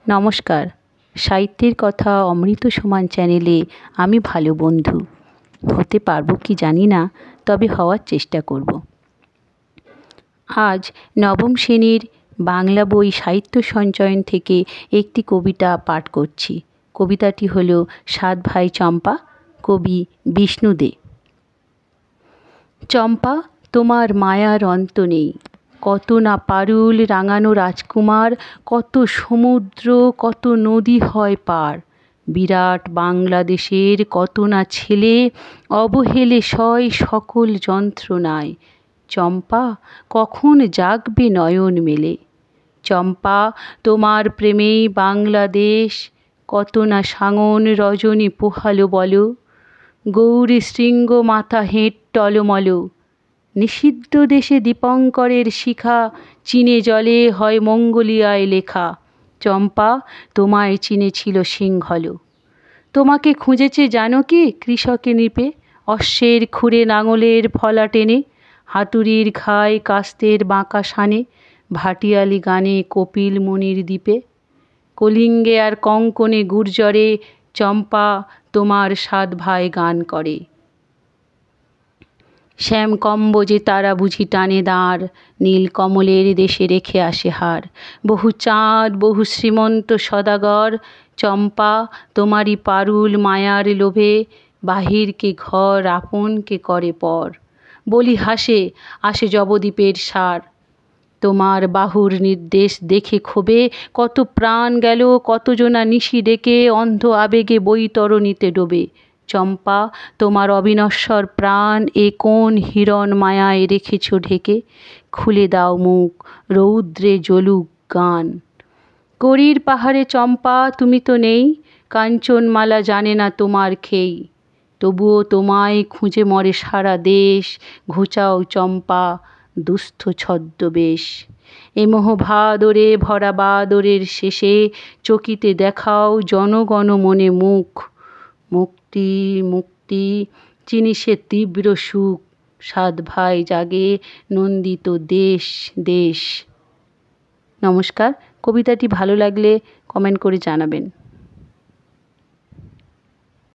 নমস্কার। সাহিত্যের কথা অমৃত সমান চ্যানেলে আমি ভালো বন্ধু হতে পারবো কি জানি না, তবে হওয়ার চেষ্টা করব। আজ নবম শ্রেণীর বাংলা বই সাহিত্য সঞ্চয়ন থেকে একটি কবিতা পাঠ করছি। কবিতাটি হলো সাত ভাই চম্পা, কবি বিষ্ণু দে। চম্পা, তোমার মায়ার অন্ত নেই, কত না পারুল রাঙানো রাজকুমার, কত সমুদ্র কত নদী হয় পার। বিরাট বাংলাদেশের কত না ছেলে, অবহেলে সয় সকল যন্ত্রণায়। চম্পা, কখন জাগবে নয়ন মেলে? চম্পা, তোমার প্রেমেই বাংলাদেশ কত না সাঙন রজনী পোহালো বলো। গৌরী শৃঙ্গ মাথা হেঁট টলমল, নিষিদ্ধ দেশে দীপঙ্করের শিখা, চীনে জলে হয় মঙ্গোলিয়ায় লেখা। চম্পা, তোমায় চিনেছিল সিংহল, তোমাকে খুঁজেছে জানো কি কৃষকে নৃপে, অশ্বের খুরে লাঙলের ফলা টেনে, হাতুড়ির ঘায় কাস্তের বাঁকা শানে, ভাটিয়ালি গানে কপিল মুনির দ্বীপে। কলিঙ্গে আর কঙ্কনে গুর্জরে, চম্পা তোমার সাত ভাই গান করে। শ্যাম কম্বোজে তারা বুঝি টানে দাঁড়, নীল কমলের দেশে রেখে আসে হার। বহু চাঁদ বহু শ্রীমন্ত সদাগর, চম্পা তোমারই পারুল মায়ার লোভে, বাহিরকে ঘর আপনকে করে পর। বলি হাসে আসে জবদ্বীপের সার, তোমার বাহুর নির্দেশ দেখে ক্ষোভে, কত প্রাণ গেল কত জনা নিশি ডেকে, অন্ধ আবেগে বৈতরণীতে ডোবে। চম্পা, তোমার অবিনশ্বর প্রাণ এ কোন হিরণ মায়ায় রেখেছ ঢেকে? খুলে দাও মুখ, রৌদ্রে জ্বলুক গান। করির পাহাড়ে চম্পা তুমি তো নেই, কাঞ্চনমালা জানে না তোমার খেই। তবুও তোমায় খুঁজে মরে সারা দেশ, ঘুচাও চম্পা দুস্থ ছদ্মবেশ। এ মোহ ভাদরে ভরা বাদরের শেষে, চকিতে দেখাও জনগণ মনে মুখ। মুক্তি মুক্তি চিনি সে তীব্র সুখ, সাত ভাই জাগে নন্দিত দেশ দেশ। নমস্কার। কবিতাটি ভালো লাগলে কমেন্ট করে জানাবেন।